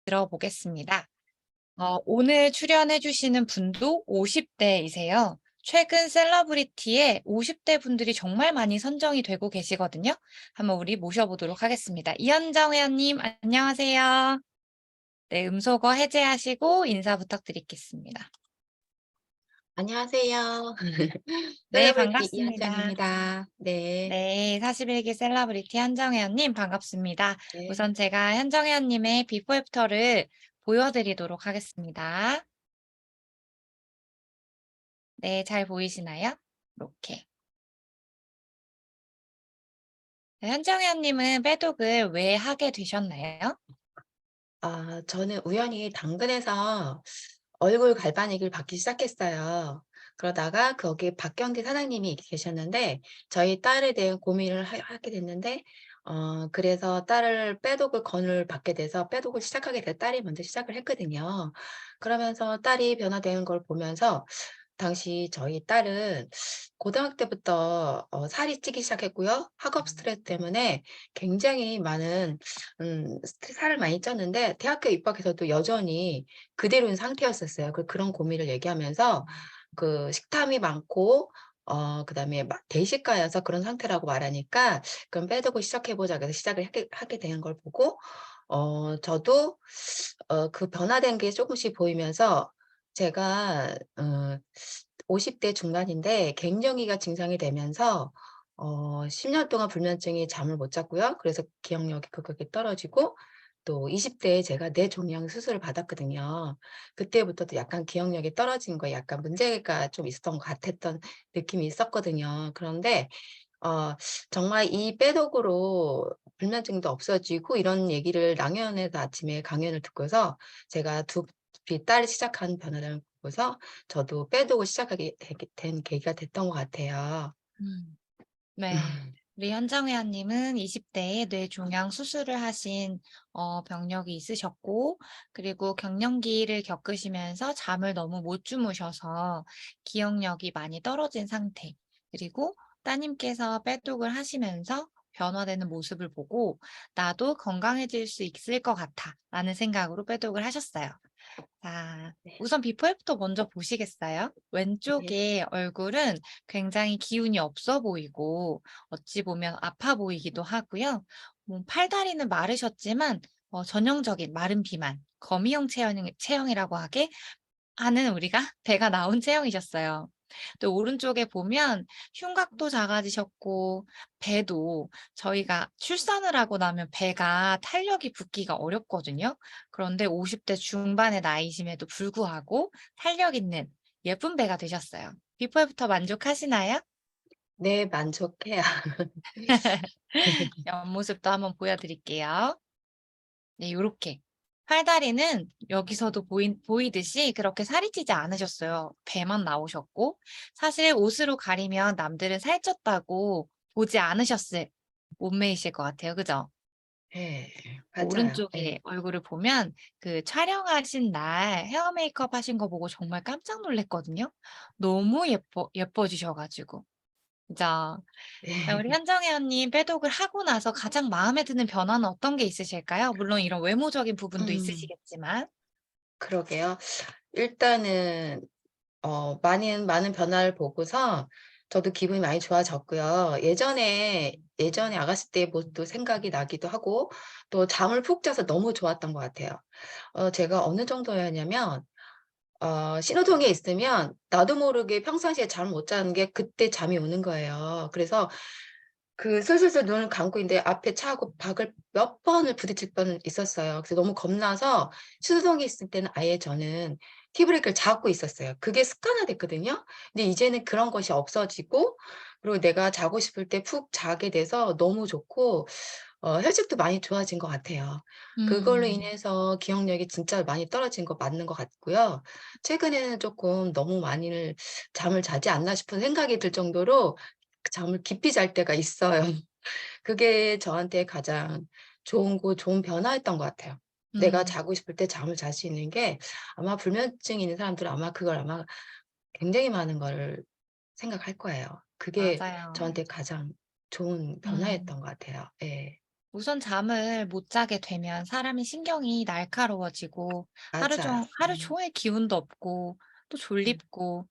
들어보겠습니다. 오늘 출연해 주시는 분도 50대이세요. 최근 셀러브리티에 50대 분들이 정말 많이 선정이 되고 계시거든요. 한번 우리 모셔보도록 하겠습니다. 이현정 회원님, 안녕하세요. 네, 음소거 해제하시고 인사 부탁드리겠습니다. 안녕하세요. 네, 셀러브리티 반갑습니다. 이한정입니다. 네. 네, 41기 셀러브리티 현정 회원님, 반갑습니다. 네. 우선 제가 현정 회원님의 비포 애프터를 보여드리도록 하겠습니다. 네, 잘 보이시나요? 이렇게. 네, 현정 회원님은 빼독을 왜 하게 되셨나요? 저는 우연히 당근에서 얼굴 갈바닉을 받기 시작했어요. 그러다가 거기 박경기 사장님이 계셨는데 저희 딸에 대한 고민을 하게 됐는데 그래서 딸을 빼독을 권유를 받게 돼서 빼독을 시작하게 돼서 딸이 먼저 시작을 했거든요. 그러면서 딸이 변화되는 걸 보면서 당시 저희 딸은 고등학교 때부터 살이 찌기 시작했고요. 학업 스트레스 때문에 굉장히 많은 살을 많이 쪘는데 대학교 입학해서도 여전히 그대로인 상태였었어요. 그런 고민을 얘기하면서 그 식탐이 많고 그다음에 막 대식가여서 그런 상태라고 말하니까 "그럼 빼두고 시작해 보자." 그래서 시작을 하게 되는 걸 보고 저도 그 변화된 게 쪼끔씩 보이면서 제가 50대 중반인데 갱년기가 증상이 되면서 10년 동안 불면증이 잠을 못 잤고요. 그래서 기억력이 급격히 떨어지고 또 20 대에 제가 뇌종양 수술을 받았거든요. 그때부터도 약간 기억력이 떨어진 거에 약간 문제가 좀 있었던 것 같았던 느낌이 있었거든요. 그런데 어 정말 이 빼독으로 불면증도 없어지고 이런 얘기를 랑연에서 아침에 강연을 듣고서 제가 두피 딸이 시작한 변화를 보고서 저도 빼독을 시작하게 되게 된 계기가 됐던 것 같아요. 음. 네. 우리 현정 회원님은 20 대에 뇌종양 수술을 하신 병력이 있으셨고, 그리고 갱년기를 겪으시면서 잠을 너무 못 주무셔서 기억력이 많이 떨어진 상태, 그리고 따님께서 빼독을 하시면서 변화되는 모습을 보고 '나도 건강해질 수 있을 것 같아.'라는 생각으로 빼독을 하셨어요. 자, 네. 우선 비포 애프터 먼저 보시겠어요? 네. 왼쪽의 얼굴은 굉장히 기운이 없어 보이고 어찌 보면 아파 보이기도 하고요. 팔다리는 마르셨지만 전형적인 마른 비만, 거미형 체형이라고 하는 우리가 배가 나온 체형이셨어요. 또 오른쪽에 보면 흉곽도 작아지셨고 배도 저희가 출산을 하고 나면 배가 탄력이 붙기가 어렵거든요. 그런데 50대 중반의 나이심에도 불구하고 탄력 있는 예쁜 배가 되셨어요. 비포 애프터 만족하시나요? 네, 만족해요. 옆모습도 한번 보여 드릴게요. 네, 요렇게. 팔다리는 여기서도 보이듯이 그렇게 살이 찌지 않으셨어요. 배만 나오셨고. 사실 옷으로 가리면 남들은 살쪘다고 보지 않으셨을 몸매이실 것 같아요. 그죠? 예. 맞아요. 예. 오른쪽에 얼굴을 보면 그 촬영하신 날 헤어 메이크업 하신 거 보고 정말 깜짝 놀랐거든요. 너무 예뻐지셔 가지고. 그죠? 우리 네. 현정 회원님 빼독을 하고 나서 가장 마음에 드는 변화는 어떤 게 있으실까요? 물론 이런 외모적인 부분도 음. 있으시겠지만. 그러게요. 일단은 많은 변화를 보고서 저도 기분이 많이 좋아졌고요. 예전에 아가씨 때의 모습도 생각이 나기도 하고 또 잠을 푹 자서 너무 좋았던 것 같아요. 제가 어느 정도였냐면 신호등에 있으면 나도 모르게 평상시에 잠을 못 자는 게 그때 잠이 오는 거예요. 그래서 슬슬슬 눈을 감고 있는데 앞에 차하고 박을 몇 번을 부딪힐 뻔 있었어요. 그래서 너무 겁나서 신호등에 있을 때는 아예 저는 티브레이크를 잡고 있었어요. 그게 습관화됐거든요. 근데 이제는 그런 것이 없어지고 그리고 내가 자고 싶을 때 푹 자게 돼서 너무 좋고 혈색도 많이 좋아진 것 같아요. 그걸로 음. 인해서 기억력이 진짜 많이 떨어진 거 맞는 것 같고요. 최근에는 쪼끔 '너무 많이를 잠을 자지 않나.' 싶은 생각이 들 정도로 잠을 깊이 잘 때가 있어요. 그게 저한테 가장 좋은 변화였던 것 같아요. 내가 음. 자고 싶을 때 잠을 잘 수 있는 게 아마 불면증이 있는 사람들은 아마 그걸 아마 굉장히 많은 거를 생각할 거예요. 그게 맞아요. 저한테 가장 좋은 음. 변화였던 것 같아요. 예. 우선 잠을 못 자게 되면 사람이 신경이 날카로워지고 맞아요. 하루 종일 기운도 없고 또 음. 졸립고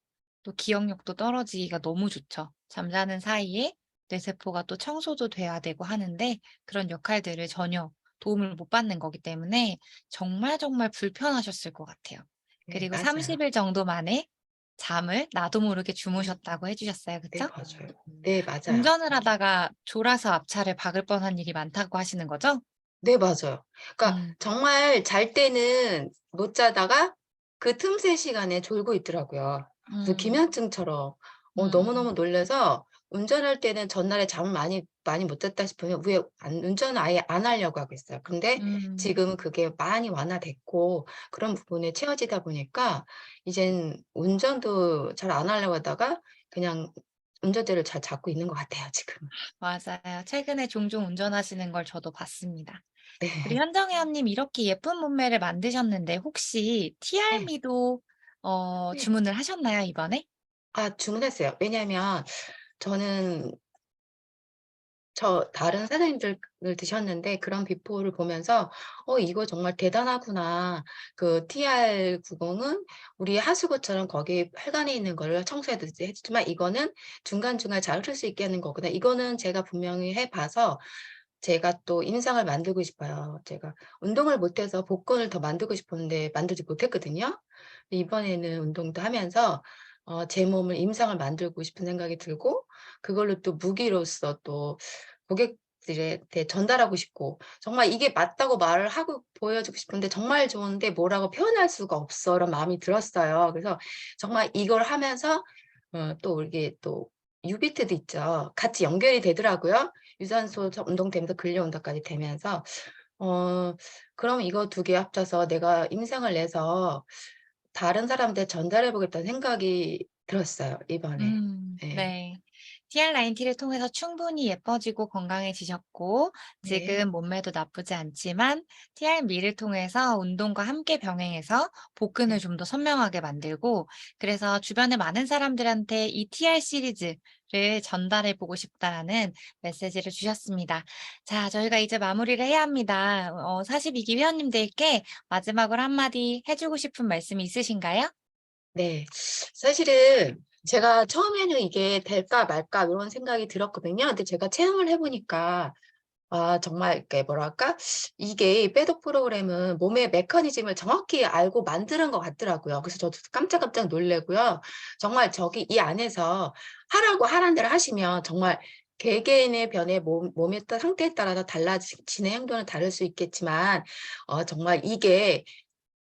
또 기억력도 떨어지기가 너무 좋죠. 잠자는 사이에 뇌세포가 또 청소도 돼야 되고 하는데 그런 역할들을 전혀 도움을 못 받는 거기 때문에 정말 정말 불편하셨을 것 같아요. 네, 그리고 맞아요. 30일 정도 만에 잠을 나도 모르게 음. 주무셨다고 해 주셨어요. 네, 그쵸? 맞아요. 네, 맞아요. 운전을 하다가 졸아서 앞차를 박을 뻔한 일이 많다고 하시는 거죠? 네, 맞아요. 그러니까 음. 정말 잘 때는 못 자다가 그 틈새 시간에 졸고 있더라고요. 그래서 음. 기면증처럼 음음. 너무너무 놀라서 운전할 때는 전날에 잠을 많이 못 잤다 싶으면 왜 안 운전을 아예 안 하려고 하고 있어요. 근데 음. 지금은 그게 많이 완화됐고 그런 부분에 채워지다 보니까 이젠 운전도 잘 안 하려고 하다가 그냥 운전대를 잘 잡고 있는 것 같아요, 지금은. 맞아요. 최근에 종종 운전하시는 걸 저도 봤습니다. 우리 네. 현정 회원님 이렇게 예쁜 몸매를 만드셨는데 혹시 네. TR미도 네. 주문을 하셨나요, 이번에? 아, 주문했어요. 왜냐하면 저는 다른 사장님들 드셨는데 그런 비포를 보면서 이거 정말 대단하구나. 그 TR90은 우리 하수구처럼 거기 혈관에 있는 거를 청소해 주지 해 주지만 이거는 중간중간 잘 흐를 수 있게 하는 거구나. 이거는 제가 분명히 해 봐서 제가 또 임상을 만들고 싶어요. 제가 운동을 못 해서 복근을 더 만들고 싶었는데 만들지 못했거든요. 이번에는 운동도 하면서 제 몸을 임상을 만들고 싶은 생각이 들고 그걸로 또 무기로서 또 고객들한테 전달하고 싶고 정말 이게 맞다고 말을 하고 보여주고 싶은데 정말 좋은데 뭐라고 표현할 수가 없어 이런 마음이 들었어요. 그래서 정말 이걸 하면서 또 이게 또 유비트도 있죠. 같이 연결이 되더라고요. 유산소 운동되면서 근력 운동까지 되면서 어 그럼 이거 두 개 합쳐서 내가 임상을 내서 다른 사람한테 전달해 보겠다는 생각이 들었어요, 이번에. 예. 네. TR90를 통해서 충분히 예뻐지고 건강해지셨고 네. 지금 몸매도 나쁘지 않지만 TR미를 통해서 운동과 함께 병행해서 복근을 네. 좀 더 선명하게 만들고 그래서 주변의 많은 사람들한테 이 TR 시리즈를 전달해 보고 싶다라는 메시지를 주셨습니다. 자, 저희가 이제 마무리를 해야 합니다. 42기 회원님들께 마지막으로 한마디 해 주고 싶은 말씀이 있으신가요? 네. 사실은 제가 처음에는 '이게 될까 말까.' 요런 생각이 들었거든요. 근데 제가 체험을 해 보니까 정말 이렇게 뭐랄까? 이게 배독 프로그램은 몸의 메커니즘을 정확히 알고 만드는 것 같더라고요. 그래서 저도 깜짝깜짝 놀라고요. 정말 저기 이 안에서 하라는 대로 하시면 정말 개개인의 변의 몸의 상태에 따라서 달라지는 행동은 다를 수 있겠지만 정말 이게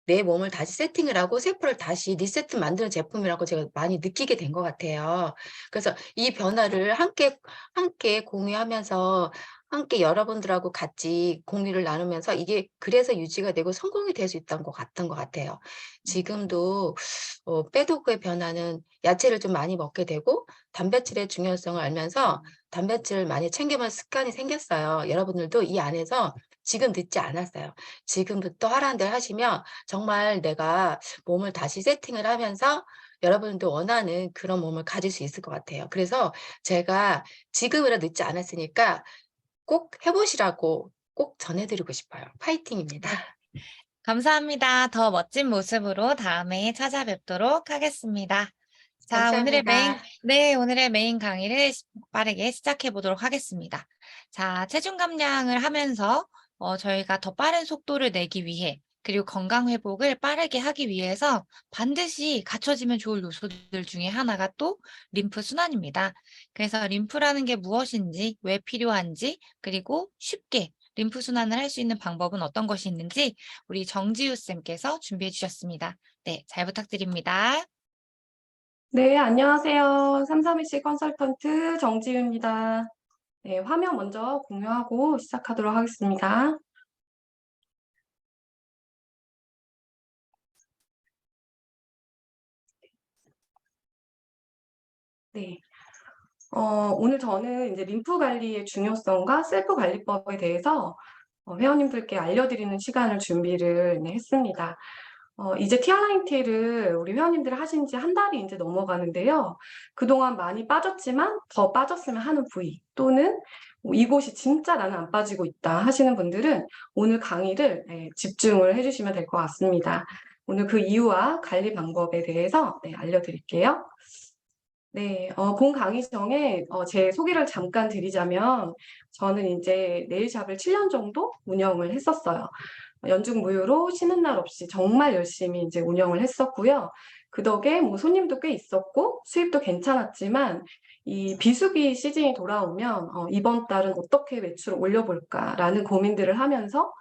내 몸을 다시 세팅을 하고 세포를 다시 리세트 만드는 제품이라고 제가 많이 느끼게 된 것 같아요. 그래서 이 변화를 함께 공유하면서 함께 여러분들하고 같이 공유를 나누면서 이게 그래서 유지가 되고 성공이 될 수 있던 것 같던 것 같아요. 음. 지금도 빼독의 변화는 야채를 좀 많이 먹게 되고 단백질의 중요성을 알면서 단백질을 많이 챙겨 먹는 습관이 생겼어요. 여러분들도 이 안에서 지금 늦지 않았어요. 지금부터 하라는 대로 하시면 정말 내가 몸을 다시 세팅을 하면서 여러분도 원하는 그런 몸을 가질 수 있을 것 같아요. 그래서 제가 지금이라도 늦지 않았으니까 꼭 해 보시라고 꼭 전해 드리고 싶어요. 파이팅입니다. 네. 감사합니다. 더 멋진 모습으로 다음에 찾아뵙도록 하겠습니다. 자, 감사합니다. 오늘의 메인 강의를 빠르게 시작해 보도록 하겠습니다. 자, 체중 감량을 하면서 저희가 더 빠른 속도를 내기 위해 그리고 건강 회복을 빠르게 하기 위해서 반드시 갖춰지면 좋을 요소들 중에 하나가 또 림프 순환입니다. 그래서 림프라는 게 무엇인지, 왜 필요한지, 그리고 쉽게 림프 순환을 할 수 있는 방법은 어떤 것이 있는지 우리 정지우 쌤께서 준비해 주셨습니다. 네, 잘 부탁드립니다. 네, 안녕하세요. 삼삼일치 컨설턴트 정지우입니다. 네, 화면 먼저 공유하고 시작하도록 하겠습니다. 네. 오늘 저는 이제 림프 관리의 중요성과 셀프 관리법에 대해서 회원님들께 알려드리는 시간을 준비를 네, 했습니다. 이제 티알라인티를 우리 회원님들 하신 지 한 달이 이제 넘어가는데요. 그동안 많이 빠졌지만 더 빠졌으면 하는 부위 또는 뭐 이곳이 진짜 나는 안 빠지고 있다 하시는 분들은 오늘 강의를 집중을 해주시면 될 것 같습니다. 오늘 그 이유와 관리 방법에 대해서 알려드릴게요. 네, 본 강의 전에 제 소개를 잠깐 드리자면 저는 이제 네일샵을 7년 정도 운영을 했었어요. 연중 무휴로 쉬는 날 없이 정말 열심히 이제 운영을 했었고요. 그 덕에 뭐 손님도 꽤 있었고 수입도 괜찮았지만 이 비수기 시즌이 돌아오면 이번 달은 어떻게 매출을 올려볼까라는 고민들을 하면서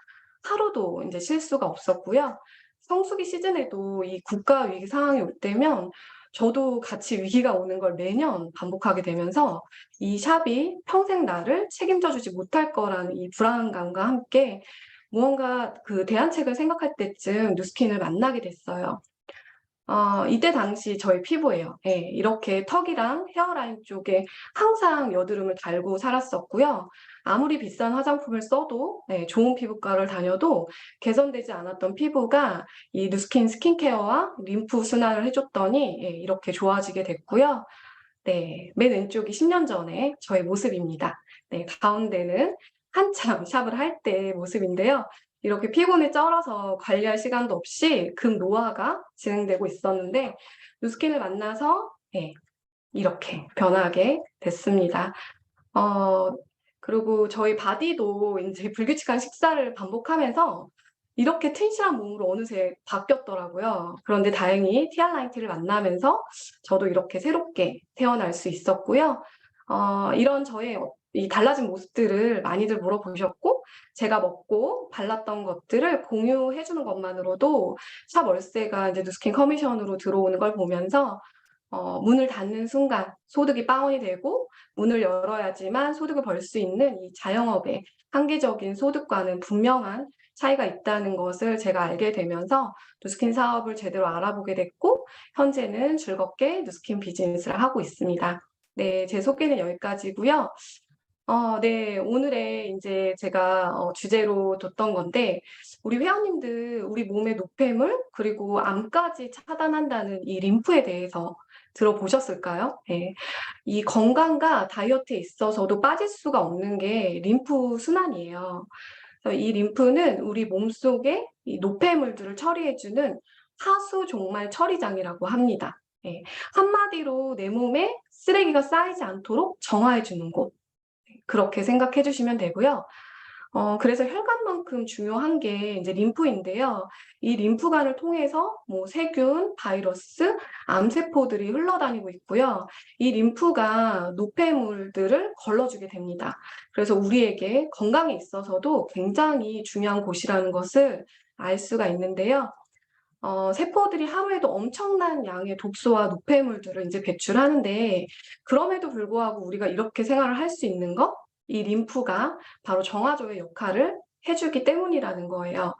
하루도 이제 쉴 수가 없었고요. 성수기 시즌에도 이 국가 위기 상황이 올 때면 저도 같이 위기가 오는 걸 매년 반복하게 되면서 이 샵이 평생 나를 책임져 주지 못할 거라는 이 불안감과 함께 무언가 그 대안책을 생각할 때쯤 누스킨을 만나게 됐어요. 이때 당시 저희 피부예요. 예, 이렇게 턱이랑 헤어라인 쪽에 항상 여드름을 달고 살았었고요. 아무리 비싼 화장품을 써도 좋은 피부과를 다녀도 개선되지 않았던 피부가 이 누스킨 스킨케어와 림프 순환을 해줬더니 이렇게 좋아지게 됐고요. 네, 맨 왼쪽이 10년 전에 저의 모습입니다. 네, 가운데는 한참 샵을 할 때의 모습인데요. 이렇게 피곤에 쩔어서 관리할 시간도 없이 금 노화가 진행되고 있었는데 누스킨을 만나서 이렇게 변하게 됐습니다. 그리고 저희 바디도 이제 불규칙한 식사를 반복하면서 이렇게 튼실한 몸으로 어느새 바뀌었더라고요. 그런데 다행히 티알라인티를 만나면서 저도 이렇게 새롭게 태어날 수 있었고요. 이런 저의 이 달라진 모습들을 많이들 물어보셨고 제가 먹고 발랐던 것들을 공유해 주는 것만으로도 샵 월세가 이제 누스킨 커미션으로 들어오는 걸 보면서 문을 닫는 순간 소득이 빵원이 되고 문을 열어야지만 소득을 벌 수 있는 이 자영업의 한계적인 소득과는 분명한 차이가 있다는 것을 제가 알게 되면서 누스킨 사업을 제대로 알아보게 됐고 현재는 즐겁게 누스킨 비즈니스를 하고 있습니다. 네, 제 소개는 여기까지고요. 네, 오늘의 이제 제가 주제로 뒀던 건데 우리 회원님들 우리 몸의 노폐물 그리고 암까지 차단한다는 이 림프에 대해서 들어보셨을까요? 네. 이 건강과 다이어트에 있어서도 빠질 수가 없는 게 림프 순환이에요. 그래서 이 림프는 우리 몸속에 이 노폐물들을 처리해주는 하수 종말 처리장이라고 합니다. 예, 한마디로 내 몸에 쓰레기가 쌓이지 않도록 정화해주는 곳. 그렇게 생각해 주시면 되고요. 그래서 혈관만큼 중요한 게 이제 림프인데요. 이 림프관을 통해서 뭐 세균, 바이러스, 암세포들이 흘러다니고 있고요. 이 림프가 노폐물들을 걸러주게 됩니다. 그래서 우리에게 건강에 있어서도 굉장히 중요한 곳이라는 것을 알 수가 있는데요. 세포들이 하루에도 엄청난 양의 독소와 노폐물들을 이제 배출하는데 그럼에도 불구하고 우리가 이렇게 생활을 할 수 있는 거? 이 림프가 바로 정화조의 역할을 해주기 때문이라는 거예요.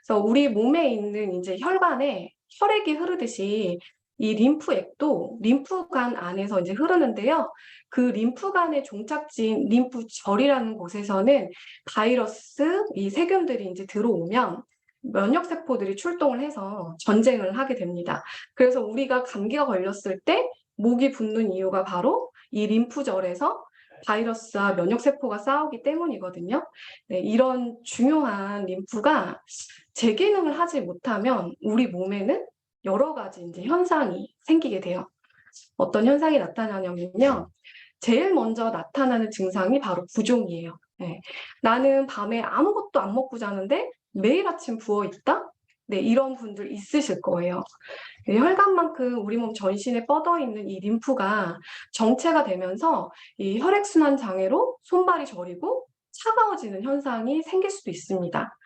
그래서 우리 몸에 있는 이제 혈관에 혈액이 흐르듯이 이 림프액도 림프관 안에서 이제 흐르는데요. 그 림프관의 종착지인 림프절이라는 곳에서는 바이러스, 이 세균들이 이제 들어오면 면역세포들이 출동을 해서 전쟁을 하게 됩니다. 그래서 우리가 감기가 걸렸을 때 목이 붓는 이유가 바로 이 림프절에서 바이러스와 면역세포가 싸우기 때문이거든요. 네, 이런 중요한 림프가 제 기능을 하지 못하면 우리 몸에는 여러 가지 이제 현상이 생기게 돼요. 어떤 현상이 나타나냐면요. 제일 먼저 나타나는 증상이 바로 부종이에요. 네. 나는 밤에 아무것도 안 먹고 자는데 매일 아침 부어 있다? 네, 이런 분들 있으실 거예요. 혈관만큼 우리 몸 전신에 뻗어 있는 이 림프가 정체가 되면서 이 혈액순환 장애로 손발이 저리고 차가워지는 현상이 생길 수도 있습니다.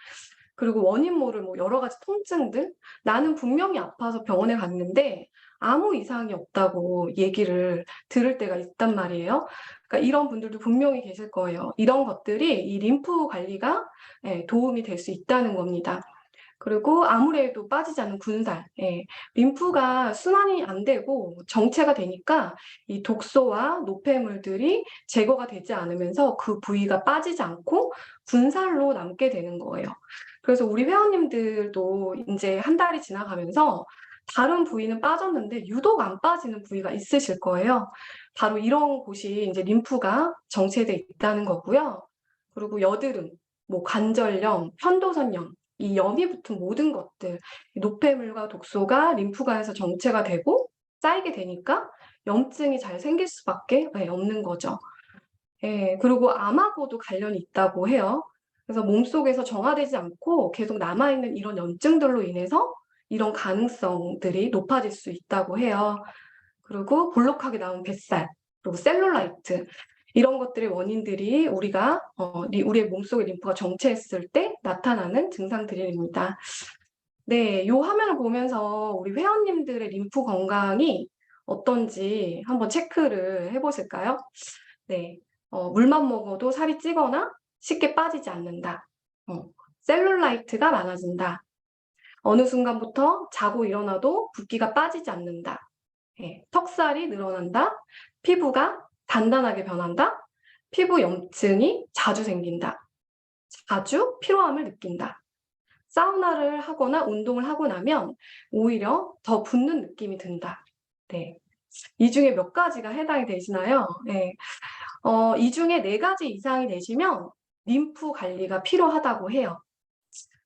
그리고 원인 모를 뭐 여러 가지 통증들, 나는 분명히 아파서 병원에 갔는데 아무 이상이 없다고 얘기를 들을 때가 있단 말이에요. 그러니까 이런 분들도 분명히 계실 거예요. 이런 것들이 이 림프 관리가 도움이 될 수 있다는 겁니다. 그리고 아무래도 빠지지 않는 군살, 예. 림프가 순환이 안 되고 정체가 되니까 이 독소와 노폐물들이 제거가 되지 않으면서 그 부위가 빠지지 않고 군살로 남게 되는 거예요. 그래서 우리 회원님들도 이제 한 달이 지나가면서 다른 부위는 빠졌는데 유독 안 빠지는 부위가 있으실 거예요. 바로 이런 곳이 이제 림프가 정체돼 있다는 거고요. 그리고 여드름, 뭐 관절염, 편도선염, 이 염이 붙은 모든 것들, 노폐물과 독소가 림프관에서 정체가 되고 쌓이게 되니까 염증이 잘 생길 수밖에 없는 거죠. 예, 그리고 암하고도 관련이 있다고 해요. 그래서 몸속에서 정화되지 않고 계속 남아있는 이런 염증들로 인해서 이런 가능성들이 높아질 수 있다고 해요. 그리고 볼록하게 나온 뱃살, 그리고 셀룰라이트, 이런 것들의 원인들이 우리가 우리의 몸속에 림프가 정체했을 때 나타나는 증상들입니다. 네, 요 화면을 보면서 우리 회원님들의 림프 건강이 어떤지 한번 체크를 해보실까요? 네, 물만 먹어도 살이 찌거나 쉽게 빠지지 않는다. 셀룰라이트가 많아진다. 어느 순간부터 자고 일어나도 붓기가 빠지지 않는다. 예, 턱살이 늘어난다. 피부가 단단하게 변한다. 피부 염증이 자주 생긴다. 자주 피로함을 느낀다. 사우나를 하거나 운동을 하고 나면 오히려 더 붓는 느낌이 든다. 네. 이 중에 몇 가지가 해당이 되시나요? 네. 이 중에 4가지 이상이 되시면 림프 관리가 필요하다고 해요.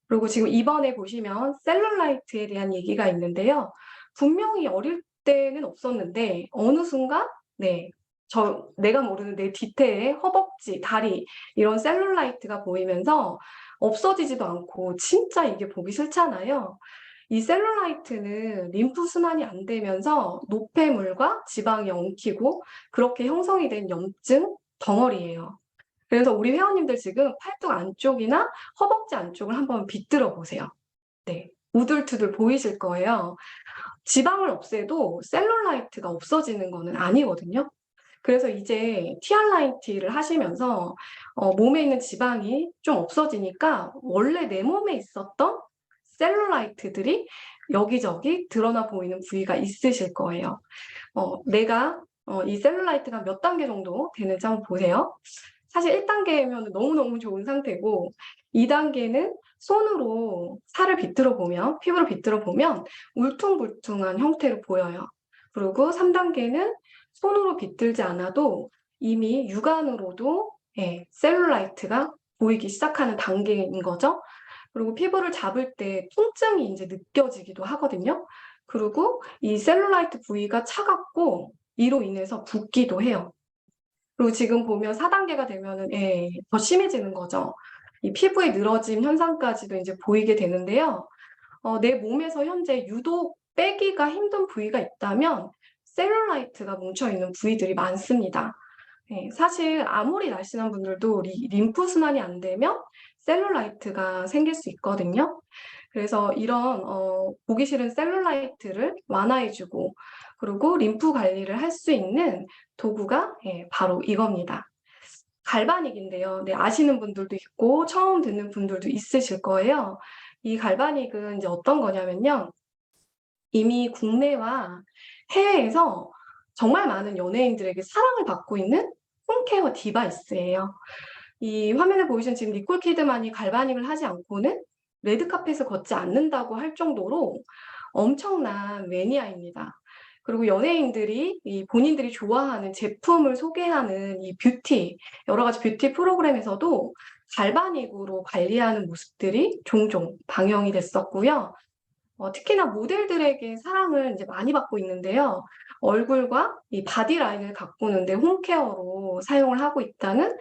그리고 지금 이번에 보시면 셀룰라이트에 대한 얘기가 있는데요. 분명히 어릴 때는 없었는데 어느 순간 내가 모르는 내 뒤태에 허벅지, 다리 이런 셀룰라이트가 보이면서 없어지지도 않고 진짜 이게 보기 싫잖아요. 이 셀룰라이트는 림프 순환이 안 되면서 노폐물과 지방이 엉키고 그렇게 형성이 된 염증 덩어리예요. 그래서 우리 회원님들 지금 팔뚝 안쪽이나 허벅지 안쪽을 한번 비틀어 보세요. 네, 우둘투둘 보이실 거예요. 지방을 없애도 셀룰라이트가 없어지는 거는 아니거든요. 그래서 이제 TR라인T를 하시면서 몸에 있는 지방이 좀 없어지니까 원래 내 몸에 있었던 셀룰라이트들이 여기저기 드러나 보이는 부위가 있으실 거예요. 내가 이 셀룰라이트가 몇 단계 정도 되는지 한번 보세요. 사실 1단계면 너무너무 좋은 상태고 2단계는 손으로 살을 비틀어 보면, 피부를 비틀어 보면 울퉁불퉁한 형태로 보여요. 그리고 3단계는 손으로 비틀지 않아도 이미 육안으로도 셀룰라이트가 보이기 시작하는 단계인 거죠. 그리고 피부를 잡을 때 통증이 이제 느껴지기도 하거든요. 그리고 이 셀룰라이트 부위가 차갑고 이로 인해서 붓기도 해요. 그리고 지금 보면 4단계가 되면은 더 심해지는 거죠. 이 피부에 늘어짐 현상까지도 이제 보이게 되는데요. 내 몸에서 현재 유독 빼기가 힘든 부위가 있다면 셀룰라이트가 뭉쳐있는 부위들이 많습니다. 사실 아무리 날씬한 분들도 림프 순환이 안 되면 셀룰라이트가 생길 수 있거든요. 그래서 이런 보기 싫은 셀룰라이트를 완화해주고 그리고 림프 관리를 할 수 있는 도구가 바로 이겁니다. 갈바닉인데요. 네, 아시는 분들도 있고 처음 듣는 분들도 있으실 거예요. 이 갈바닉은 이제 어떤 거냐면요. 이미 국내와 해외에서 정말 많은 연예인들에게 사랑을 받고 있는 홈케어 디바이스예요. 이 화면에 보이시는 지금 니콜 키드만이 갈바닉을 하지 않고는 레드카펫을 걷지 않는다고 할 정도로 엄청난 매니아입니다. 그리고 연예인들이 본인들이 좋아하는 제품을 소개하는 이 여러 가지 뷰티 프로그램에서도 갈바닉으로 관리하는 모습들이 종종 방영이 됐었고요. 특히나 모델들에게 사랑을 이제 많이 받고 있는데요. 얼굴과 이 바디라인을 가꾸는데 홈케어로 사용을 하고 있다는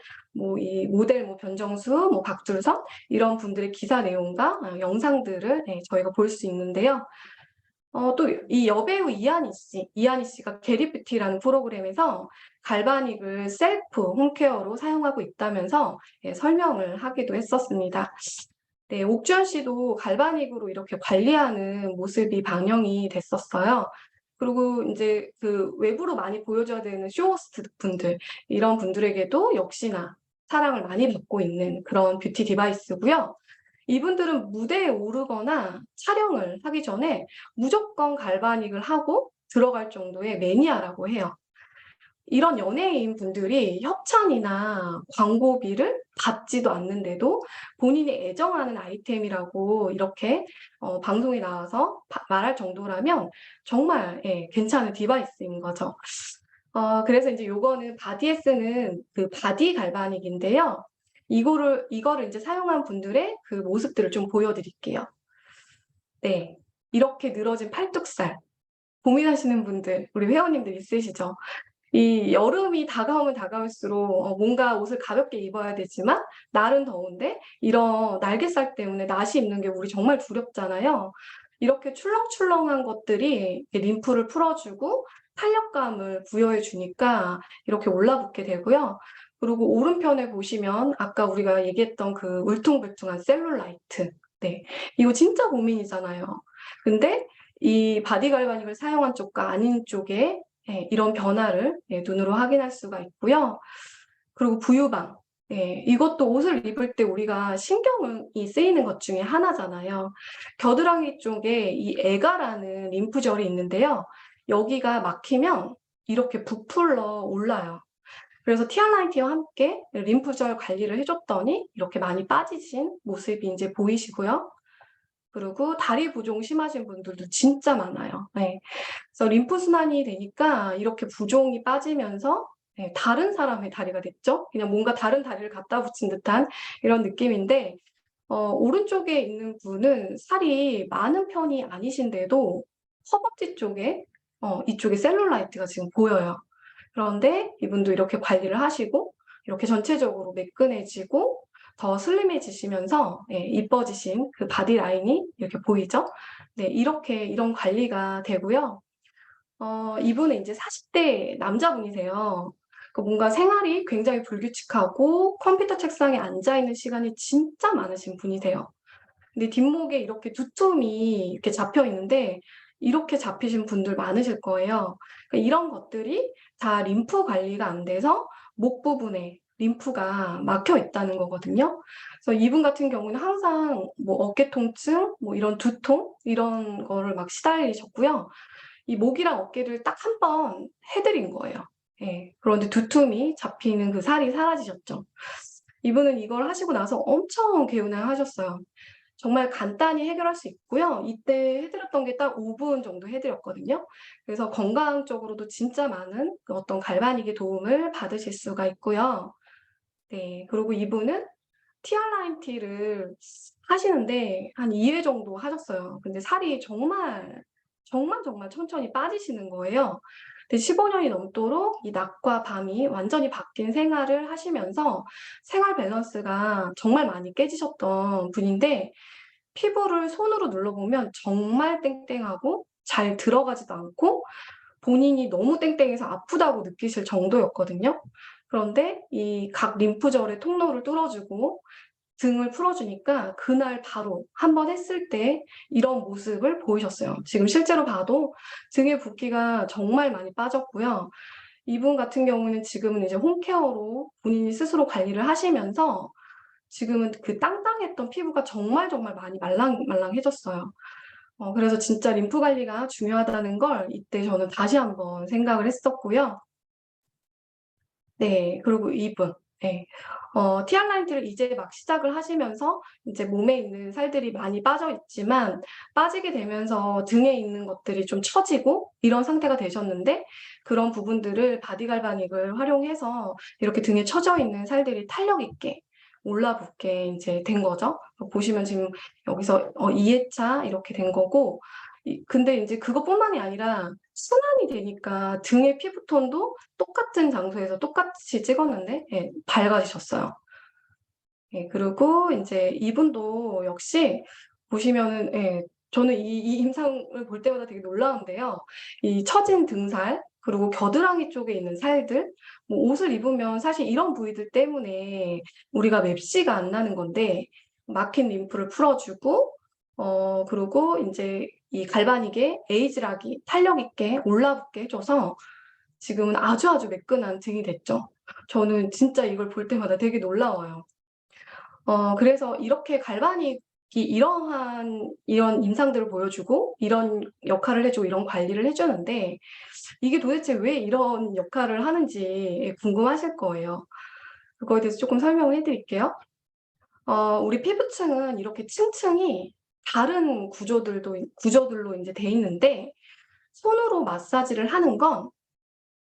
이 모델 변정수, 박준선 이런 분들의 기사 내용과 영상들을 저희가 볼 수 있는데요. 또 이 여배우 이하늬 씨가 게리뷰티라는 프로그램에서 갈바닉을 셀프 홈케어로 사용하고 있다면서 설명을 하기도 했었습니다. 네, 옥주현 씨도 갈바닉으로 이렇게 관리하는 모습이 방영이 됐었어요. 그리고 이제 그 외부로 많이 보여줘야 되는 쇼호스트 분들, 이런 분들에게도 역시나 사랑을 많이 받고 있는 그런 뷰티 디바이스고요. 이분들은 무대에 오르거나 촬영을 하기 전에 무조건 갈바닉을 하고 들어갈 정도의 매니아라고 해요. 이런 연예인 분들이 협찬이나 광고비를 받지도 않는데도 본인이 애정하는 아이템이라고 이렇게 방송에 나와서 말할 정도라면 정말 괜찮은 디바이스인 거죠. 그래서 이제 요거는 바디에 쓰는 그 바디 갈바닉인데요. 이거를 이제 사용한 분들의 그 모습들을 좀 보여드릴게요. 네. 이렇게 늘어진 팔뚝살. 고민하시는 분들, 우리 회원님들 있으시죠? 이 여름이 다가오면 다가올수록 뭔가 옷을 가볍게 입어야 되지만 날은 더운데 이런 날개살 때문에 나시 입는 게 우리 정말 두렵잖아요. 이렇게 출렁출렁한 것들이 림프를 풀어주고 탄력감을 부여해 주니까 이렇게 올라붙게 되고요. 그리고 오른편에 보시면 아까 우리가 얘기했던 그 울퉁불퉁한 셀룰라이트. 네, 이거 진짜 고민이잖아요. 근데 이 바디 갈바닉을 사용한 쪽과 아닌 쪽에 이런 변화를 눈으로 확인할 수가 있고요. 그리고 부유방. 이것도 옷을 입을 때 우리가 신경이 쓰이는 것 중에 하나잖아요. 겨드랑이 쪽에 이 애가라는 림프절이 있는데요. 여기가 막히면 이렇게 부풀러 올라요. 그래서 티알라인티와 함께 림프절 관리를 해줬더니 이렇게 많이 빠지신 모습이 이제 보이시고요. 그리고 다리 부종 심하신 분들도 진짜 많아요. 네. 그래서 림프순환이 되니까 이렇게 부종이 빠지면서 다른 사람의 다리가 됐죠. 그냥 뭔가 다른 다리를 갖다 붙인 듯한 이런 느낌인데 오른쪽에 있는 분은 살이 많은 편이 아니신데도 허벅지 쪽에 이쪽에 셀룰라이트가 지금 보여요. 그런데 이분도 이렇게 관리를 하시고 이렇게 전체적으로 매끈해지고 더 슬림해지시면서 이뻐지신 그 바디 라인이 이렇게 보이죠? 네, 이렇게 이런 관리가 되고요. 이분은 이제 40대 남자분이세요. 그 뭔가 생활이 굉장히 불규칙하고 컴퓨터 책상에 앉아 있는 시간이 진짜 많으신 분이세요. 근데 뒷목에 이렇게 두툼이 이렇게 잡혀 있는데 이렇게 잡히신 분들 많으실 거예요. 그러니까 이런 것들이 다 림프 관리가 안 돼서 목 부분에 림프가 막혀 있다는 거거든요. 그래서 이분 같은 경우는 항상 뭐 어깨 통증, 뭐 이런 두통 이런 거를 막 시달리셨고요. 이 목이랑 어깨를 딱 한 번 해드린 거예요. 그런데 두툼이 잡히는 그 살이 사라지셨죠. 이분은 이걸 하시고 나서 엄청 개운해하셨어요. 정말 간단히 해결할 수 있고요. 이때 해드렸던 게 딱 5분 정도 해드렸거든요. 그래서 건강적으로도 진짜 많은 그 어떤 갈바닉의 도움을 받으실 수가 있고요. 네, 그리고 이분은 티알라인 티를 하시는데 한 2회 정도 하셨어요. 근데 살이 정말 천천히 빠지시는 거예요. 근데 15년이 넘도록 이 낮과 밤이 완전히 바뀐 생활을 하시면서 생활 밸런스가 정말 많이 깨지셨던 분인데 피부를 손으로 눌러보면 정말 땡땡하고 잘 들어가지도 않고 본인이 너무 땡땡해서 아프다고 느끼실 정도였거든요. 그런데 이 각 림프절의 통로를 뚫어주고 등을 풀어주니까 그날 바로 한 번 했을 때 이런 모습을 보이셨어요. 지금 실제로 봐도 등의 붓기가 정말 많이 빠졌고요. 이분 같은 경우는 지금은 이제 홈케어로 본인이 스스로 관리를 하시면서 지금은 그 땅땅했던 피부가 정말 많이 말랑해졌어요. 그래서 진짜 림프 관리가 중요하다는 걸 이때 저는 다시 한번 생각을 했었고요. 네, 그리고 이분. 네. 티알라인티를 이제 막 시작을 하시면서 이제 몸에 있는 살들이 많이 빠져 있지만 빠지게 되면서 등에 있는 것들이 좀 처지고 이런 상태가 되셨는데 그런 부분들을 바디 갈바닉을 활용해서 이렇게 등에 처져 있는 살들이 탄력 있게 올라붙게 이제 된 거죠. 보시면 지금 여기서 2회차 이렇게 된 거고 근데 이제 그것뿐만이 아니라 순환이 되니까 등의 피부톤도 똑같은 장소에서 똑같이 찍었는데 밝아지셨어요. 그리고 이제 이분도 역시 보시면은 저는 이 임상을 볼 때마다 되게 놀라운데요. 이 처진 등살 그리고 겨드랑이 쪽에 있는 살들 뭐 옷을 입으면 사실 이런 부위들 때문에 우리가 맵시가 안 나는 건데 막힌 림프를 풀어주고 그리고 이제 이 갈바닉에 에이즈락이 탄력 있게 올라붙게 해줘서 지금은 아주 매끈한 등이 됐죠. 저는 진짜 이걸 볼 때마다 되게 놀라워요. 그래서 이렇게 갈바닉 이런 임상들을 보여주고 이런 역할을 해주고 이런 관리를 해주는데 이게 도대체 왜 이런 역할을 하는지 궁금하실 거예요. 그거에 대해서 조금 설명을 해드릴게요. 우리 피부층은 이렇게 층층이 다른 구조들로 이제 돼 있는데 손으로 마사지를 하는 건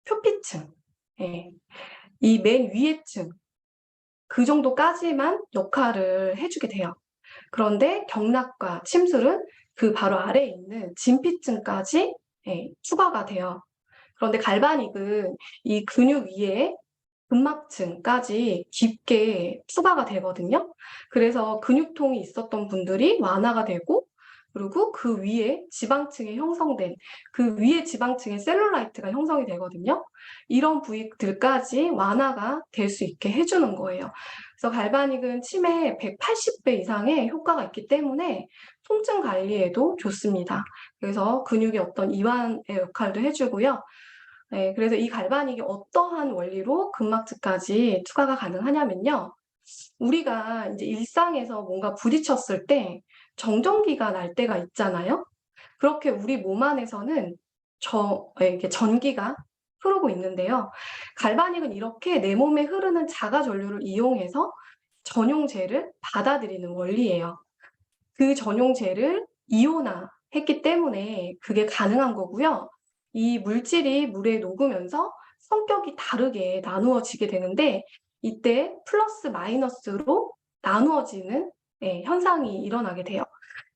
표피층, 예, 이 맨 위에 층, 그 정도까지만 역할을 해주게 돼요. 그런데 경락과 침술은 그 바로 아래에 있는 진피층까지 추가가 돼요. 그런데 갈바닉은 이 근육 위에 근막층까지 깊게 추가가 되거든요. 그래서 근육통이 있었던 분들이 완화가 되고 그리고 그 위에 지방층에 형성된 그 위에 지방층에 셀룰라이트가 형성이 되거든요. 이런 부위들까지 완화가 될 수 있게 해주는 거예요. 그래서 갈바닉은 치매 180배 이상의 효과가 있기 때문에 통증 관리에도 좋습니다. 그래서 근육의 어떤 이완의 역할도 해주고요. 네, 그래서 이 갈바닉이 어떠한 원리로 근막층까지 추가가 가능하냐면요. 우리가 이제 일상에서 뭔가 부딪혔을 때 정전기가 날 때가 있잖아요. 그렇게 우리 몸 안에서는 이렇게 전기가 흐르고 있는데요. 갈바닉은 이렇게 내 몸에 흐르는 자가 전류를 이용해서 전용재를 받아들이는 원리예요. 그 전용재를 이온화했기 때문에 그게 가능한 거고요. 이 물질이 물에 녹으면서 성격이 다르게 나누어지게 되는데 이때 플러스 마이너스로 나누어지는 현상이 일어나게 돼요.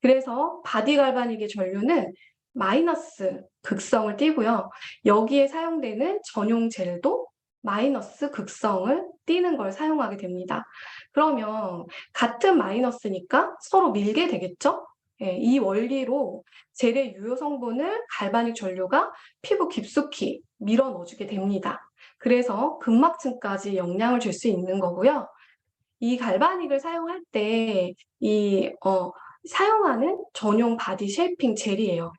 그래서 바디 갈바닉의 전류는 마이너스 극성을 띠고요. 여기에 사용되는 전용 젤도 마이너스 극성을 띠는 걸 사용하게 됩니다. 그러면 같은 마이너스니까 서로 밀게 되겠죠? 이 원리로 젤의 유효 성분을 갈바닉 전류가 피부 깊숙이 밀어 넣어주게 됩니다. 그래서 근막층까지 영향을 줄 수 있는 거고요. 이 갈바닉을 사용할 때 사용하는 전용 바디 쉐이핑 젤이에요.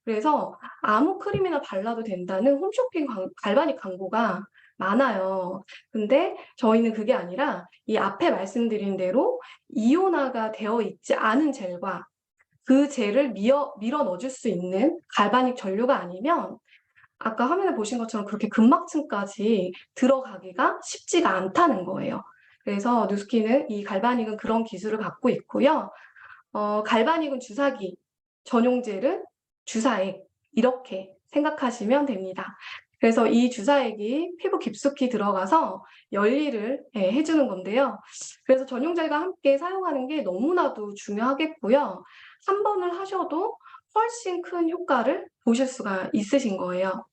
그래서 아무 크림이나 발라도 된다는 홈쇼핑 갈바닉 광고가 많아요. 근데 저희는 그게 아니라 이 앞에 말씀드린 대로 이온화가 되어 있지 않은 젤과 그 젤을 밀어 넣어줄 수 있는 갈바닉 전류가 아니면 아까 화면에 보신 것처럼 그렇게 근막층까지 들어가기가 쉽지가 않다는 거예요. 그래서 누스키는 이 갈바닉은 그런 기술을 갖고 있고요. 갈바닉은 주사기, 전용젤은 주사액 이렇게 생각하시면 됩니다. 그래서 이 주사액이 피부 깊숙이 들어가서 열일을 해주는 건데요. 그래서 전용젤과 함께 사용하는 게 너무나도 중요하겠고요. 한 번을 하셔도 훨씬 큰 효과를 보실 수가 있으신 거예요.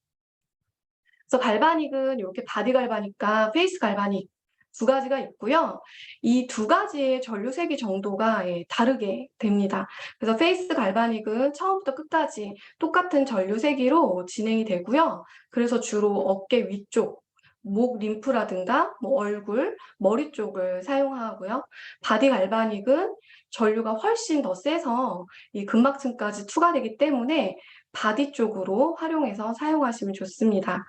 그래서 갈바닉은 이렇게 바디 갈바닉과 페이스 갈바닉 두 가지가 있고요. 이 두 가지의 전류세기 정도가 다르게 됩니다. 그래서 페이스 갈바닉은 처음부터 끝까지 똑같은 전류세기로 진행이 되고요. 그래서 주로 어깨 위쪽, 목 림프라든가 뭐 얼굴, 머리 쪽을 사용하고요. 바디 갈바닉은 전류가 훨씬 더 세서 이 근막층까지 추가되기 때문에 바디 쪽으로 활용해서 사용하시면 좋습니다.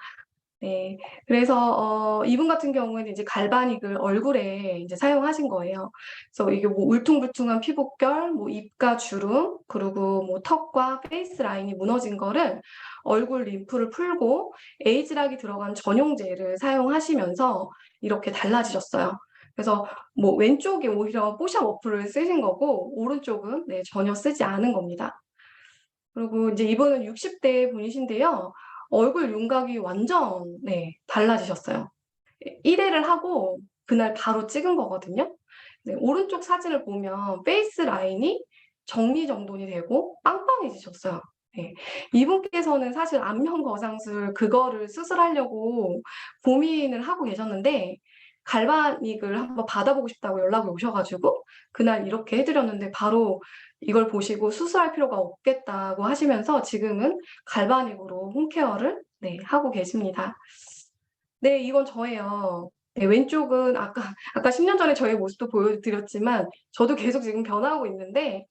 네. 그래서 이분 같은 경우에는 이제 갈바닉을 얼굴에 이제 사용하신 거예요. 그래서 이게 뭐 울퉁불퉁한 피부결, 뭐 입가 주름, 그리고 뭐 턱과 페이스 라인이 무너진 거를 얼굴 림프를 풀고 에이즈락이 들어간 전용 젤을 사용하시면서 이렇게 달라지셨어요. 그래서 뭐 왼쪽이 오히려 뽀샵 어플을 쓰신 거고 오른쪽은 전혀 쓰지 않은 겁니다. 그리고 이제 이분은 60대 분이신데요. 얼굴 윤곽이 완전 달라지셨어요. 1회를 하고 그날 바로 찍은 거거든요. 오른쪽 사진을 보면 페이스 라인이 정리정돈이 되고 빵빵해지셨어요. 이분께서는 사실 안면 거상술 그거를 수술하려고 고민을 하고 계셨는데 갈바닉을 한번 받아보고 싶다고 연락이 오셔가지고 그날 이렇게 해드렸는데 바로 이걸 보시고 수술할 필요가 없겠다고 하시면서 지금은 갈바닉으로 홈케어를 하고 계십니다. 네, 이건 저예요. 네, 왼쪽은 아까 10년 전에 저의 모습도 보여드렸지만 저도 계속 지금 변화하고 있는데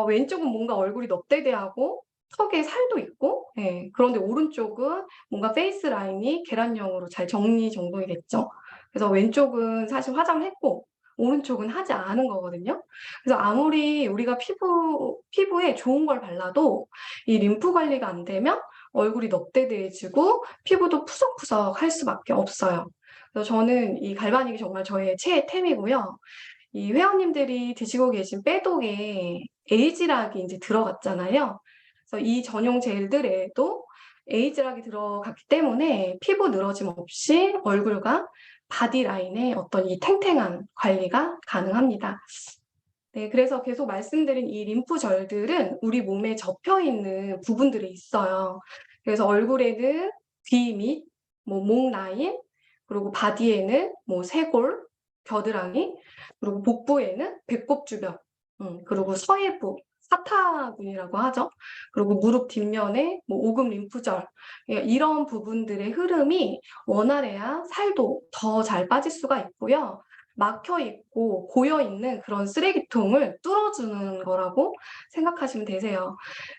왼쪽은 뭔가 얼굴이 넙대대하고 턱에 살도 있고 그런데 오른쪽은 뭔가 페이스 라인이 계란형으로 잘 정리정돈이 됐죠. 그래서 왼쪽은 사실 화장을 했고 오른쪽은 하지 않은 거거든요. 그래서 아무리 우리가 피부에 좋은 걸 발라도 이 림프 관리가 안 되면 얼굴이 넙대대해지고 피부도 푸석푸석할 수밖에 없어요. 그래서 저는 이 갈바닉이 정말 저의 최애템이고요. 이 회원님들이 드시고 계신 빼독에 에이지락이 이제 들어갔잖아요. 그래서 이 전용 젤들에도 에이지락이 들어갔기 때문에 피부 늘어짐 없이 얼굴과 바디 라인에 어떤 이 탱탱한 관리가 가능합니다. 네, 그래서 계속 말씀드린 이 림프절들은 우리 몸에 접혀 있는 부분들이 있어요. 그래서 얼굴에는 귀 밑, 목 라인, 그리고 바디에는 쇄골, 겨드랑이, 그리고 복부에는 배꼽 주변, 그리고 서해부, 사타구니라고 하죠. 그리고 무릎 뒷면에 오금 림프절, 이런 부분들의 흐름이 원활해야 살도 더 잘 빠질 수가 있고요. 막혀 있고 고여 있는 그런 쓰레기통을 뚫어주는 거라고 생각하시면 되세요.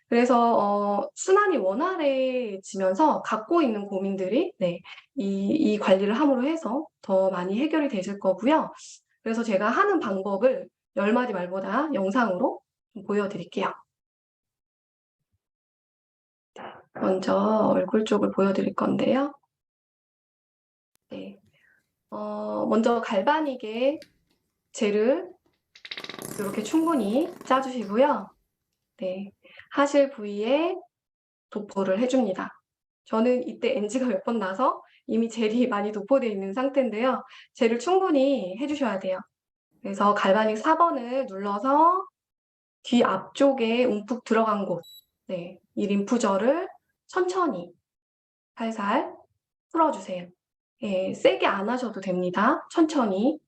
그래서 순환이 원활해지면서 갖고 있는 고민들이 이 관리를 함으로 해서 더 많이 해결이 되실 거고요. 그래서 제가 하는 방법을 10마디 말보다 영상으로 좀 보여드릴게요. 먼저 얼굴 쪽을 보여드릴 건데요. 네. 먼저 갈바닉에 젤을 이렇게 충분히 짜주시고요. 네. 하실 부위에 도포를 해줍니다. 저는 이때 NG가 몇 번 나서 이미 젤이 많이 도포되어 있는 상태인데요. 젤을 충분히 해주셔야 돼요. 그래서 갈바닉 4번을 눌러서 귀 앞쪽에 움푹 들어간 곳, 이 림프절을 천천히 살살 풀어주세요. 세게 안 하셔도 됩니다. 천천히.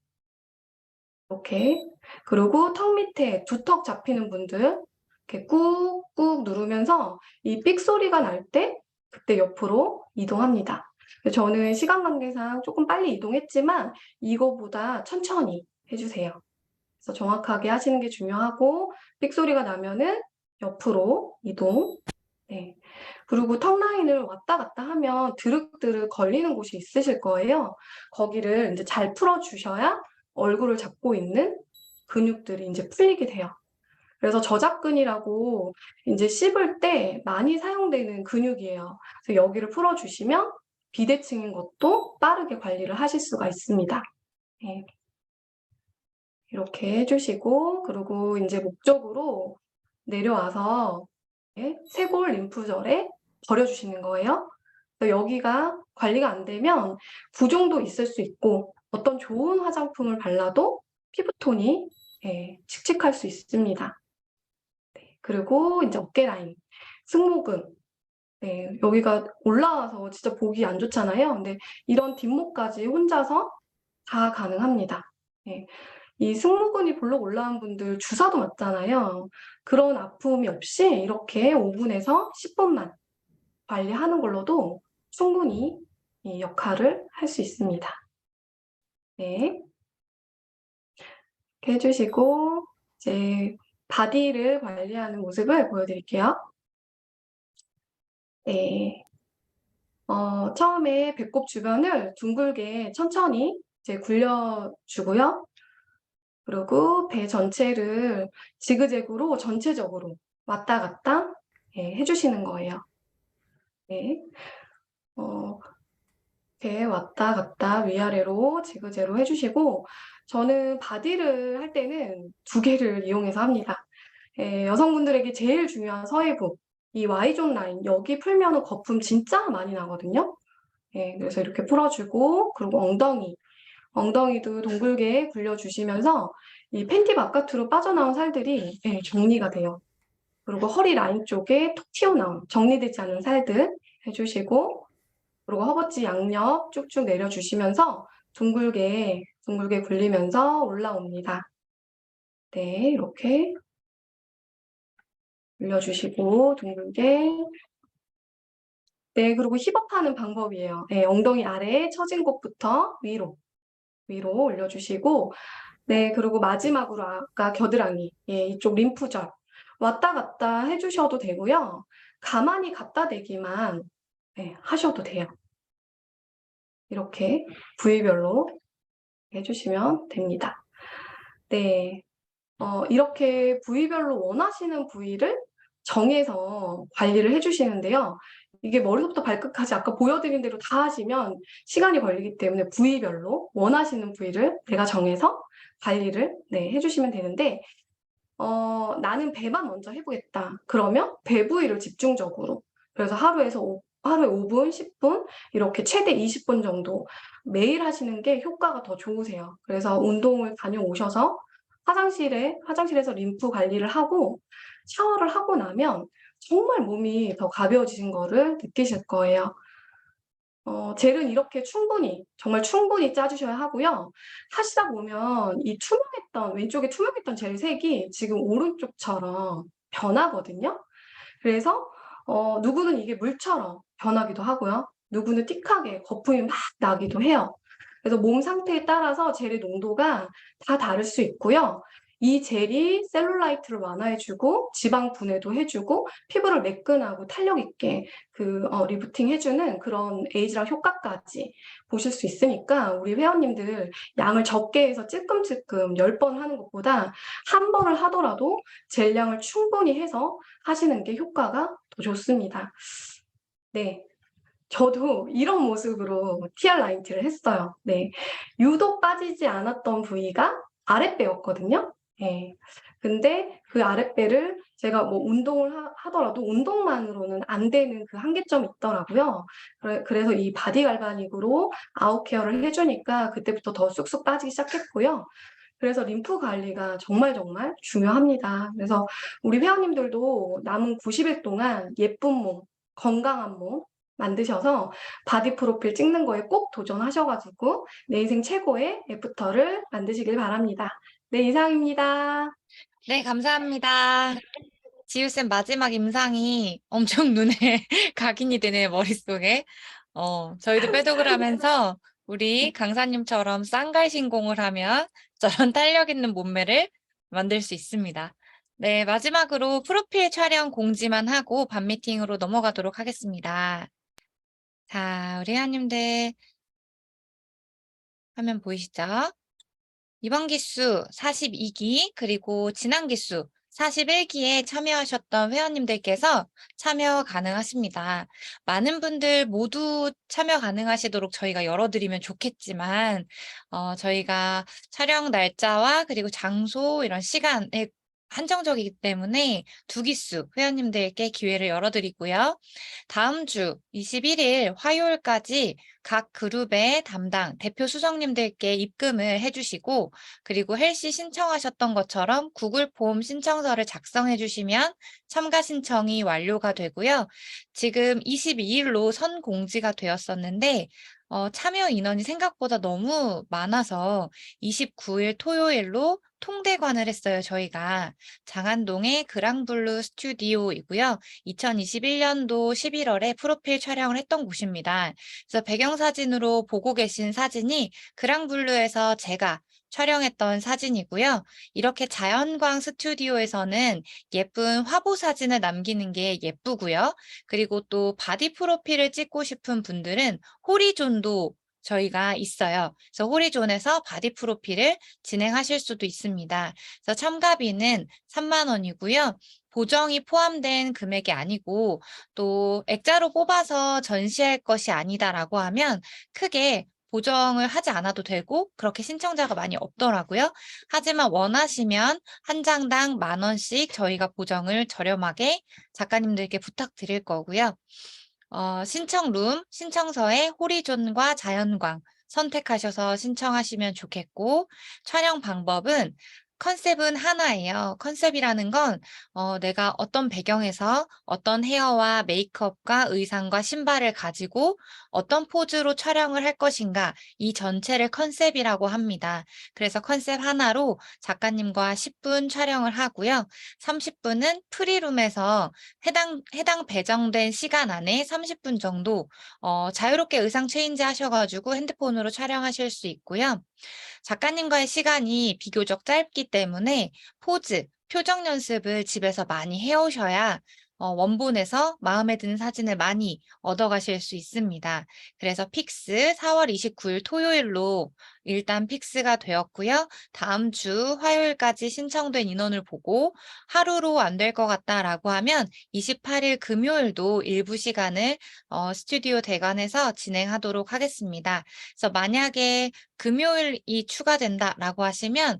이렇게. 그리고 턱 밑에 두턱 잡히는 분들 이렇게 꾹꾹 누르면서 이 삑 소리가 날 때 그때 옆으로 이동합니다. 저는 시간 관계상 조금 빨리 이동했지만 이거보다 천천히 해주세요. 그래서 정확하게 하시는 게 중요하고 삑 소리가 나면은 옆으로 이동. 그리고 턱 라인을 왔다 갔다 하면 드륵드륵 걸리는 곳이 있으실 거예요. 거기를 이제 잘 풀어주셔야 얼굴을 잡고 있는 근육들이 이제 풀리게 돼요. 그래서 저작근이라고 이제 씹을 때 많이 사용되는 근육이에요. 그래서 여기를 풀어주시면 비대칭인 것도 빠르게 관리를 하실 수가 있습니다. 이렇게 해주시고, 그리고 이제 목 쪽으로 내려와서 쇄골 림프절에 버려주시는 거예요. 여기가 관리가 안 되면 부종도 있을 수 있고 어떤 좋은 화장품을 발라도 피부톤이 칙칙할 수 있습니다. 그리고 이제 어깨 라인, 승모근, 여기가 올라와서 진짜 보기 안 좋잖아요. 근데 이런 뒷목까지 혼자서 다 가능합니다. 이 승모근이 볼록 올라온 분들 주사도 맞잖아요. 그런 아픔이 없이 이렇게 5분에서 10분만 관리하는 걸로도 충분히 이 역할을 할 수 있습니다. 이렇게 해주시고 이제 바디를 관리하는 모습을 보여드릴게요. 처음에 배꼽 주변을 둥글게 천천히 이제 굴려주고요. 그리고 배 전체를 지그재그로 전체적으로 왔다 갔다 해주시는 거예요. 이렇게 왔다 갔다 위아래로 지그재그로 해주시고 저는 바디를 할 때는 2개를 이용해서 합니다. 여성분들에게 제일 중요한 서해부, 이 Y존 라인 여기 풀면은 거품 진짜 많이 나거든요. 그래서 이렇게 풀어주고 그리고 엉덩이도 동글게 굴려주시면서 이 팬티 바깥으로 빠져나온 살들이 정리가 돼요. 그리고 허리 라인 쪽에 톡 튀어나온 정리되지 않은 살들 해주시고 그리고 허벅지 양옆 쭉쭉 내려주시면서 둥글게 굴리면서 올라옵니다. 이렇게 올려주시고 둥글게. 그리고 힙업 하는 방법이에요. 엉덩이 아래에 처진 곳부터 위로 올려주시고 그리고 마지막으로 아까 겨드랑이 이쪽 림프절 왔다 갔다 해주셔도 되고요. 가만히 갖다 대기만 하셔도 돼요. 이렇게 부위별로 해주시면 됩니다. 네. 이렇게 부위별로 원하시는 부위를 정해서 관리를 해 주시는데요. 이게 머리부터 발끝까지 아까 보여드린 대로 다 하시면 시간이 걸리기 때문에 부위별로 원하시는 부위를 내가 정해서 관리를 해 주시면 되는데, 나는 배만 먼저 해 보겠다. 그러면 배 부위를 집중적으로, 그래서 하루에 5 분, 10분 이렇게 최대 20분 정도 매일 하시는 게 효과가 더 좋으세요. 그래서 운동을 다녀오셔서 화장실에서 림프 관리를 하고 샤워를 하고 나면 정말 몸이 더 가벼워지신 거를 느끼실 거예요. 젤은 이렇게 정말 충분히 짜 주셔야 하고요. 하시다 보면 이 왼쪽에 투명했던 젤 색이 지금 오른쪽처럼 변하거든요. 그래서 누구는 이게 물처럼 변하기도 하고요. 누구는 틱하게 거품이 막 나기도 해요. 그래서 몸 상태에 따라서 젤의 농도가 다 다를 수 있고요. 이 젤이 셀룰라이트를 완화해 주고 지방 분해도 해 주고 피부를 매끈하고 탄력 있게 리프팅 해 주는 그런 에이즈랑 효과까지 보실 수 있으니까, 우리 회원님들 양을 적게 해서 찔끔찔끔 10번 하는 것보다 한 번을 하더라도 젤량을 충분히 해서 하시는 게 효과가 더 좋습니다. 네. 저도 이런 모습으로 TR 라인티를 했어요. 네. 유독 빠지지 않았던 부위가 아랫배였거든요. 예. 근데 그 아랫배를 제가 뭐 운동을 하더라도 운동만으로는 안 되는 그 한계점이 있더라고요. 그래서 이 바디 갈바닉으로 아웃 케어를 해 주니까 그때부터 더 쑥쑥 빠지기 시작했고요. 그래서 림프 관리가 정말 정말 중요합니다. 그래서 우리 회원님들도 남은 90일 동안 예쁜 몸, 건강한 몸 만드셔서 바디 프로필 찍는 거에 꼭 도전하셔 가지고 내 인생 최고의 애프터를 만드시길 바랍니다. 네, 이상입니다. 네, 감사합니다. 지우쌤 마지막 임상이 엄청 눈에 각인이 되네요, 머릿속에. 저희도 빼독을 하면서 우리 강사님처럼 쌍갈신공을 하면 저런 탄력 있는 몸매를 만들 수 있습니다. 네, 마지막으로 프로필 촬영 공지만 하고 반 미팅으로 넘어가도록 하겠습니다. 자, 우리 회원님들 화면 보이시죠? 이번 기수 42기 그리고 지난 기수 41기에 참여하셨던 회원님들께서 참여 가능하십니다. 많은 분들 모두 참여 가능하시도록 저희가 열어드리면 좋겠지만 저희가 촬영 날짜와 그리고 장소 이런 시간에 한정적이기 때문에 두 기수 회원님들께 기회를 열어드리고요. 다음 주 21일 화요일까지 각 그룹의 담당 대표 수석님들께 입금을 해주시고, 그리고 헬시 신청하셨던 것처럼 구글 폼 신청서를 작성해 주시면 참가 신청이 완료가 되고요. 지금 22일로 선 공지가 되었었는데 참여 인원이 생각보다 너무 많아서 29일 토요일로 통대관을 했어요, 저희가. 장안동의 그랑블루 스튜디오이고요. 2021년도 11월에 프로필 촬영을 했던 곳입니다. 그래서 배경사진으로 보고 계신 사진이 그랑블루에서 제가 촬영했던 사진이고요. 이렇게 자연광 스튜디오에서는 예쁜 화보 사진을 남기는 게 예쁘고요. 그리고 또 바디 프로필을 찍고 싶은 분들은 호리존도 저희가 있어요. 그래서 호리존에서 바디 프로필을 진행하실 수도 있습니다. 그래서 참가비는 3만 원이고요. 보정이 포함된 금액이 아니고 또 액자로 뽑아서 전시할 것이 아니다라고 하면 크게 보정을 하지 않아도 되고 그렇게 신청자가 많이 없더라고요. 하지만 원하시면 한 장당 10,000원씩 저희가 보정을 저렴하게 작가님들께 부탁드릴 거고요. 신청룸, 신청서에 호리존과 자연광 선택하셔서 신청하시면 좋겠고, 촬영 방법은 컨셉은 하나예요. 컨셉이라는 건 내가 어떤 배경에서 어떤 헤어와 메이크업과 의상과 신발을 가지고 어떤 포즈로 촬영을 할 것인가, 이 전체를 컨셉이라고 합니다. 그래서 컨셉 하나로 작가님과 10분 촬영을 하고요. 30분은 프리룸에서 해당 배정된 시간 안에 30분 정도 자유롭게 의상 체인지 하셔가지고 핸드폰으로 촬영하실 수 있고요. 작가님과의 시간이 비교적 짧기 때문에 포즈, 표정 연습을 집에서 많이 해오셔야 원본에서 마음에 드는 사진을 많이 얻어가실 수 있습니다. 그래서 픽스 4월 29일 토요일로 일단 픽스가 되었고요. 다음 주 화요일까지 신청된 인원을 보고 하루로 안 될 것 같다라고 하면 28일 금요일도 일부 시간을 스튜디오 대관에서 진행하도록 하겠습니다. 그래서 만약에 금요일이 추가된다라고 하시면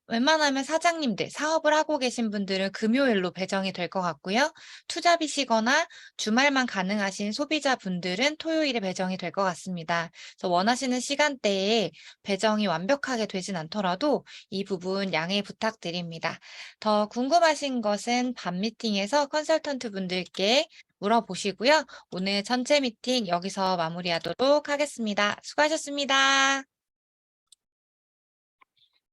웬만하면 사장님들, 사업을 하고 계신 분들은 금요일로 배정이 될 것 같고요. 투잡이시거나 주말만 가능하신 소비자분들은 토요일에 배정이 될 것 같습니다. 그래서 원하시는 시간대에 배정이 완벽하게 되진 않더라도 이 부분 양해 부탁드립니다. 더 궁금하신 것은 밤 미팅에서 컨설턴트 분들께 물어보시고요. 오늘 전체 미팅 여기서 마무리하도록 하겠습니다. 수고하셨습니다.